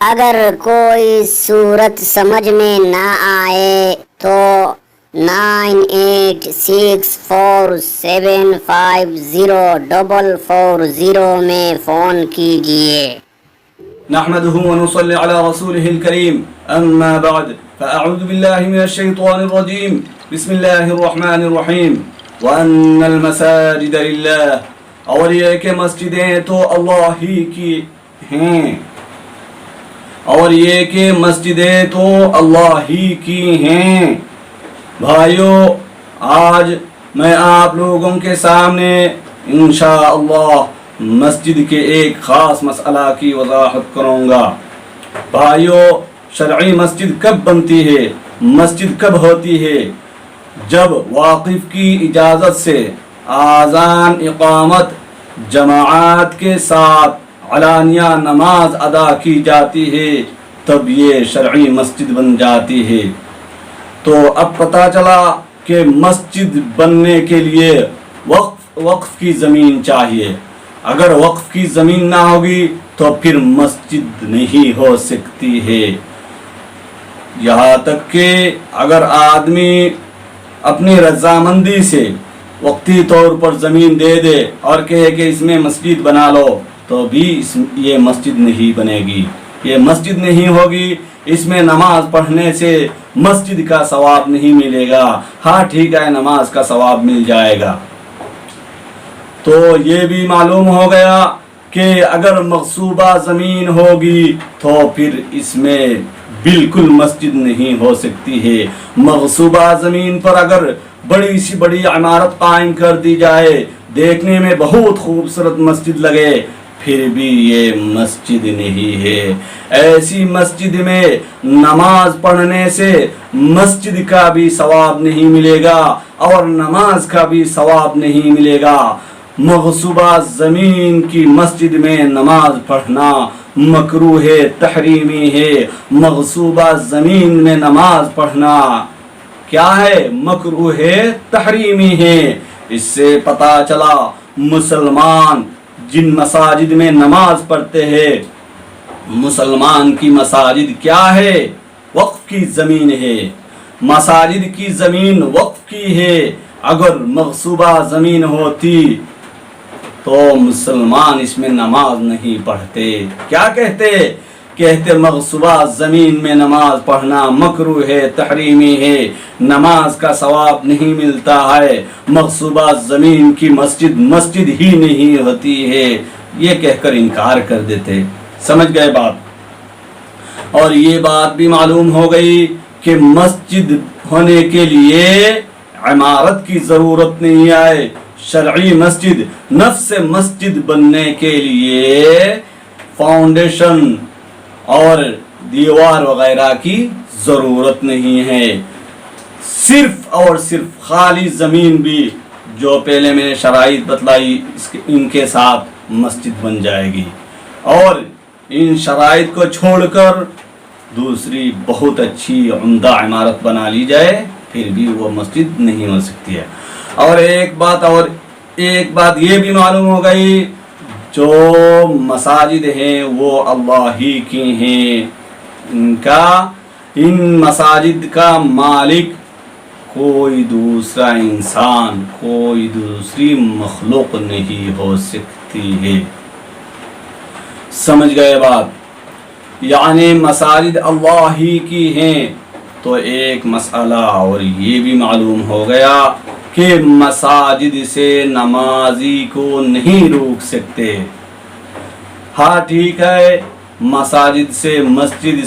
اگر کوئی صورت سمجھ میں نہ آئے تو 9864750440 میں فون کیجئے۔ نحمده ونصلي على رسوله الكريم أما بعد فأعوذ بالله من الشيطان الرجيم بسم الله الرحمن الرحيم وأن المساجد لله اور یہ کہ مسجدیں تو اللہ ہی کی ہیں بھائیو، آج میں آپ لوگوں کے سامنے انشاءاللہ مسجد کے ایک خاص مسئلہ کی وضاحت کروں گا۔ بھائیو، شرعی مسجد کب بنتی ہے، مسجد کب ہوتی ہے؟ جب واقف کی اجازت سے آذان اقامت جماعت کے ساتھ علانیہ نماز ادا کی جاتی ہے تب یہ شرعی مسجد بن جاتی ہے۔ تو اب پتہ چلا کہ مسجد بننے کے لیے وقف کی زمین چاہیے۔ اگر وقف کی زمین نہ ہوگی تو پھر مسجد نہیں ہو سکتی ہے۔ یہاں تک کہ اگر آدمی اپنی رضامندی سے وقتی طور پر زمین دے دے اور کہے کہ اس میں مسجد بنا لو تو بھی یہ مسجد نہیں بنے گی، یہ مسجد نہیں ہوگی۔ اس میں نماز پڑھنے سے مسجد کا ثواب نہیں ملے گا، ہاں ٹھیک ہے نماز کا ثواب مل جائے گا۔ تو یہ بھی معلوم ہو گیا کہ اگر مغصوبہ زمین ہوگی تو پھر اس میں بالکل مسجد نہیں ہو سکتی ہے۔ مغصوبہ زمین پر اگر بڑی سی بڑی عمارت قائم کر دی جائے، دیکھنے میں بہت خوبصورت مسجد لگے، پھر بھی یہ مسجد نہیں ہے۔ ایسی مسجد میں نماز پڑھنے سے مسجد کا بھی ثواب نہیں ملے گا اور نماز کا بھی ثواب نہیں ملے گا۔ مغصوبہ زمین کی مسجد میں نماز پڑھنا مکروہ ہے، تحریمی ہے۔ مغصوبہ زمین میں نماز پڑھنا کیا ہے؟ مکروہ ہے، تحریمی ہے۔ اس سے پتہ چلا مسلمان جن مساجد میں نماز پڑھتے ہیں، مسلمان کی مساجد کیا ہے؟ وقف کی زمین ہے۔ مساجد کی زمین وقف کی ہے۔ اگر مغصوبہ زمین ہوتی تو مسلمان اس میں نماز نہیں پڑھتے۔ کیا کہتے مغصوبہ زمین میں نماز پڑھنا مکروہ ہے، تحریمی ہے، نماز کا ثواب نہیں ملتا ہے، مغصوبہ زمین کی مسجد ہی نہیں ہوتی ہے، یہ کہہ کر انکار کر دیتے۔ سمجھ گئے بات؟ اور یہ بات بھی معلوم ہو گئی کہ مسجد ہونے کے لیے عمارت کی ضرورت نہیں ہے۔ شرعی مسجد، نفس مسجد بننے کے لیے فاؤنڈیشن اور دیوار وغیرہ کی ضرورت نہیں ہے۔ صرف اور صرف خالی زمین بھی جو پہلے میں نے شرائط بتلائی ان کے ساتھ مسجد بن جائے گی، اور ان شرائط کو چھوڑ کر دوسری بہت اچھی عمدہ عمارت بنا لی جائے پھر بھی وہ مسجد نہیں ہو سکتی ہے۔ اور ایک بات یہ بھی معلوم ہو گئی، جو مساجد ہیں وہ اللہ ہی کی ہیں، ان مساجد کا مالک کوئی دوسرا انسان، کوئی دوسری مخلوق نہیں ہو سکتی ہے۔ سمجھ گئے بات؟ یعنی مساجد اللہ ہی کی ہیں۔ تو ایک مسئلہ اور یہ بھی معلوم ہو گیا کہ مساجد سے نمازی کو نہیں روک سکتے۔ ہاں ٹھیک ہے، مساجد سے مسجد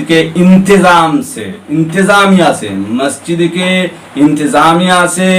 کے انتظامیہ سے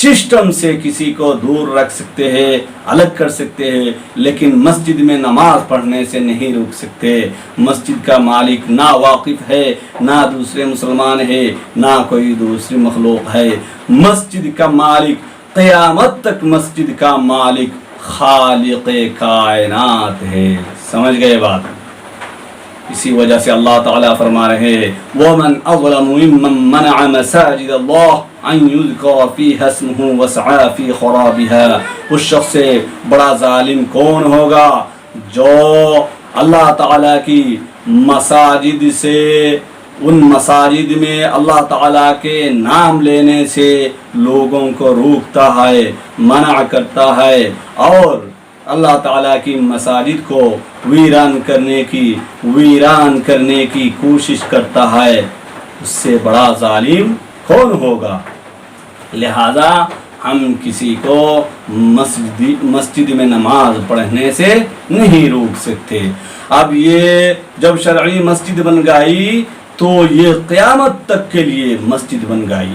سسٹم سے کسی کو دور رکھ سکتے ہیں، الگ کر سکتے ہیں، لیکن مسجد میں نماز پڑھنے سے نہیں روک سکتے۔ مسجد کا مالک نہ واقف ہے، نہ دوسرے مسلمان ہے، نہ کوئی دوسری مخلوق ہے۔ مسجد کا مالک قیامت تک، مسجد کا مالک خالق کائنات ہے۔ سمجھ گئے بات؟ اسی وجہ سے اللہ تعالیٰ فرما رہے ہیں وَمَنْ أَظْلَمُ مِمَّنْ مَنَعَ مَسَاجِدَ اللَّهِ أَنْ يُذْكَرَ فِيهَا اسْمُهُ وَسَعَى فِي خَرَابِهَا۔ اس شخص سے بڑا ظالم کون ہوگا جو اللہ تعالیٰ کی مساجد سے، ان مساجد میں اللہ تعالیٰ کے نام لینے سے لوگوں کو روکتا ہے، منع کرتا ہے، اور اللہ تعالیٰ کی مساجد کو ویران کرنے کی کوشش کرتا ہے، اس سے بڑا ظالم کون ہوگا؟ لہذا ہم کسی کو مسجد میں نماز پڑھنے سے نہیں روک سکتے۔ اب یہ جب شرعی مسجد بن گئی تو یہ قیامت تک کے لیے مسجد بن گئی،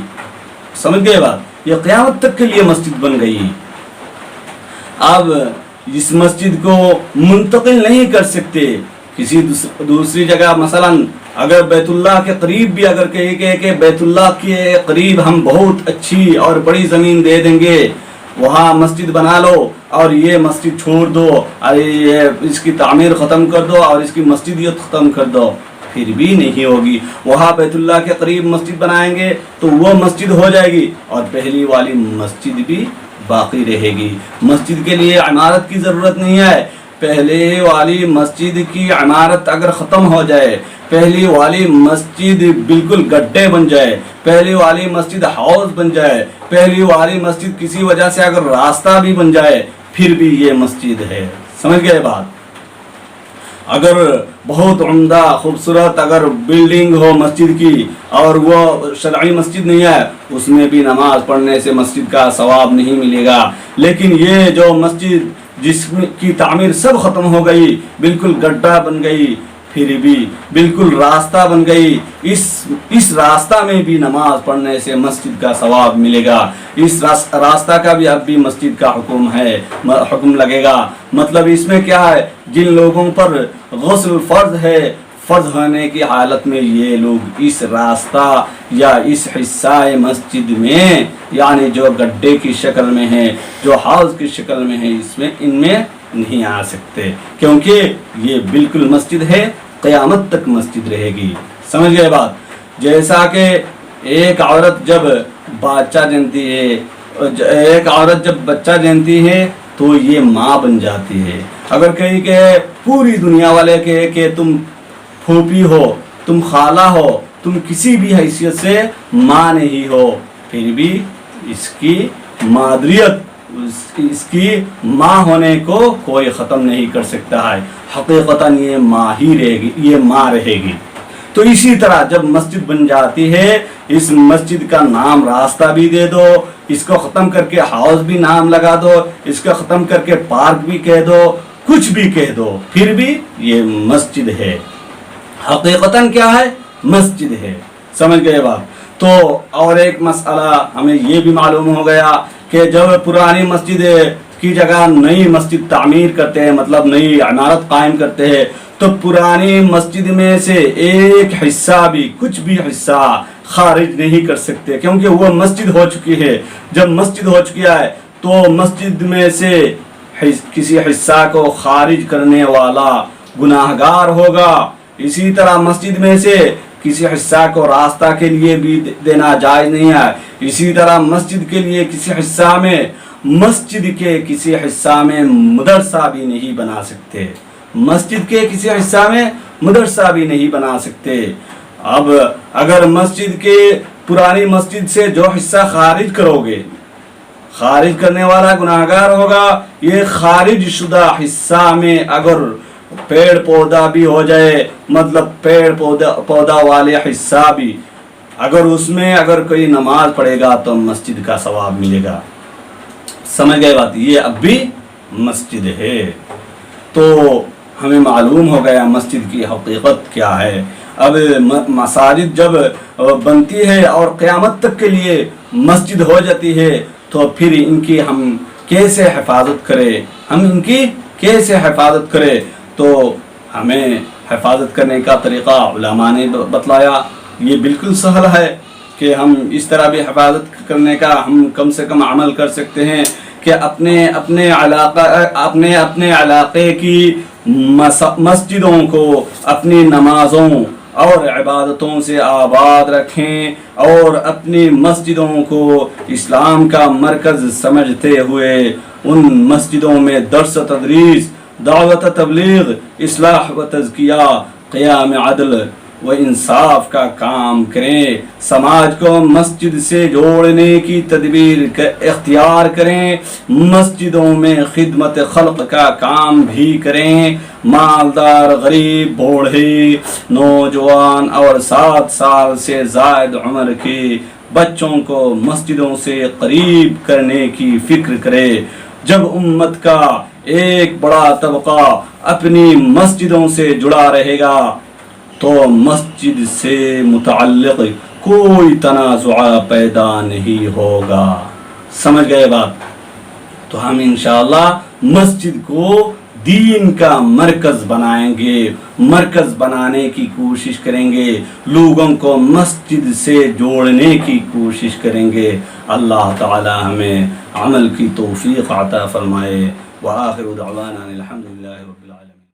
سمجھ گئے بات؟ یہ قیامت تک کے لیے مسجد بن گئی۔ اب اس مسجد کو منتقل نہیں کر سکتے کسی دوسری جگہ، مثلا اگر بیت اللہ کے قریب بھی اگر کہے کہ بیت اللہ کے قریب ہم بہت اچھی اور بڑی زمین دے دیں گے، وہاں مسجد بنا لو اور یہ مسجد چھوڑ دو، اس کی تعمیر ختم کر دو اور اس کی مسجدیت ختم کر دو، پھر بھی نہیں ہوگی۔ وہاں بیت اللہ کے قریب مسجد بنائیں گے تو وہ مسجد ہو جائے گی اور پہلی والی مسجد بھی باقی رہے گی۔ مسجد کے لیے عمارت کی ضرورت نہیں ہے، پہلے والی مسجد کی عمارت اگر ختم ہو جائے، پہلی والی مسجد بالکل گڈھے بن جائے، پہلی والی مسجد ہاؤس بن جائے، پہلی والی مسجد کسی وجہ سے اگر راستہ بھی بن جائے، پھر بھی یہ مسجد ہے۔ سمجھ گئے بات؟ اگر بہت عمدہ خوبصورت اگر بلڈنگ ہو مسجد کی اور وہ شرعی مسجد نہیں ہے، اس میں بھی نماز پڑھنے سے مسجد کا ثواب نہیں ملے گا۔ لیکن یہ جو مسجد جس کی تعمیر سب ختم ہو گئی، بالکل گڈھا بن گئی، پھر بھی بالکل راستہ بن گئی، اس راستہ میں بھی نماز پڑھنے سے مسجد کا ثواب ملے گا۔ اس راستہ کا بھی اب بھی مسجد کا حکم لگے گا۔ مطلب اس میں کیا ہے؟ جن لوگوں پر غسل فرض ہے، فرض ہونے کی حالت میں یہ لوگ اس راستہ یا اس حصہ مسجد میں، یعنی جو گڈھے کی شکل میں ہے، جو ہاؤس کی شکل میں ہے، ان میں نہیں آ سکتے، کیونکہ یہ بالکل مسجد ہے، قیامت تک مسجد رہے گی۔ سمجھ گئے بات؟ جیسا کہ ایک عورت جب بچہ جنتی ہے تو یہ ماں بن جاتی ہے۔ اگر کہیں کہ پوری دنیا والے کہے کہ تم پھوپھی ہو، تم خالہ ہو، تم کسی بھی حیثیت سے ماں نہیں ہو، پھر بھی اس کی مادریت، اس کی ماں ہونے کو کوئی ختم نہیں کر سکتا ہے۔ حقیقتاً یہ ماں ہی رہے گی، یہ ماں رہے گی۔ تو اسی طرح جب مسجد بن جاتی ہے، اس مسجد کا نام راستہ بھی دے دو، اس کو ختم کر کے ہاؤس بھی نام لگا دو، اس کو ختم کر کے پارک بھی کہہ دو، کچھ بھی کہہ دو، پھر بھی یہ مسجد ہے۔ حقیقتاً کیا ہے؟ مسجد ہے۔ سمجھ گئے بات؟ تو اور ایک مسئلہ ہمیں یہ بھی معلوم ہو گیا کہ جب پرانی مسجد کی جگہ نئی مسجد تعمیر کرتے ہیں، مطلب نئی عمارت قائم کرتے ہیں، تو پرانی مسجد میں سے ایک حصہ بھی، کچھ بھی حصہ خارج نہیں کر سکتے، کیونکہ وہ مسجد ہو چکی ہے۔ جب مسجد ہو چکی ہے تو مسجد میں سے کسی حصہ کو خارج کرنے والا گناہگار ہوگا۔ اسی طرح مسجد میں سے کسی حصہ کو راستہ کے لیے بھی دینا جائز نہیں ہے۔ اسی طرح مسجد کے لیے کسی حصہ میں، مسجد کے کسی حصہ میں مدرسہ بھی نہیں بنا سکتے، مسجد کے کسی حصہ میں مدرسہ بھی نہیں بنا سکتے۔ اب اگر مسجد کے پرانی مسجد سے جو حصہ خارج کرو گے، خارج کرنے والا گناہگار ہوگا۔ یہ خارج شدہ حصہ میں اگر پیڑ پودا بھی ہو جائے، مطلب پیڑ پودا والے حصہ بھی، اگر اس میں اگر کوئی نماز پڑھے گا تو مسجد کا ثواب ملے گا۔ سمجھ گئے بات؟ یہ اب بھی مسجد ہے۔ تو ہمیں معلوم ہو گیا مسجد کی حقیقت کیا ہے۔ اب مساجد جب بنتی ہے اور قیامت تک کے لیے مسجد ہو جاتی ہے تو پھر ان کی ہم کیسے حفاظت کریں، ہم ان کی کیسے حفاظت کریں؟ تو ہمیں حفاظت کرنے کا طریقہ علماء نے بتلایا۔ یہ بالکل سہل ہے کہ ہم اس طرح بھی حفاظت کرنے کا ہم کم سے کم عمل کر سکتے ہیں کہ اپنے علاقے کی مسجدوں کو اپنی نمازوں اور عبادتوں سے آباد رکھیں، اور اپنی مسجدوں کو اسلام کا مرکز سمجھتے ہوئے ان مسجدوں میں درس و تدریس دعوت تبلیغ، اصلاح و تزکیہ، قیام عدل و انصاف کا کام کریں، سماج کو مسجد سے جوڑنے کی تدبیر اختیار کریں، مسجدوں میں خدمت خلق کا کام بھی کریں، مالدار، غریب، بوڑھے، نوجوان اور 7 سال سے زائد عمر کے بچوں کو مسجدوں سے قریب کرنے کی فکر کرے۔ جب امت کا ایک بڑا طبقہ اپنی مسجدوں سے جڑا رہے گا تو مسجد سے متعلق کوئی تنازع پیدا نہیں ہوگا۔ سمجھ گئے بات؟ تو ہم انشاءاللہ مسجد کو دین کا مرکز بنائیں گے، مرکز بنانے کی کوشش کریں گے، لوگوں کو مسجد سے جوڑنے کی کوشش کریں گے۔ اللہ تعالی ہمیں عمل کی توفیق عطا فرمائے۔ وآخر دعوانا الحمدللہ رب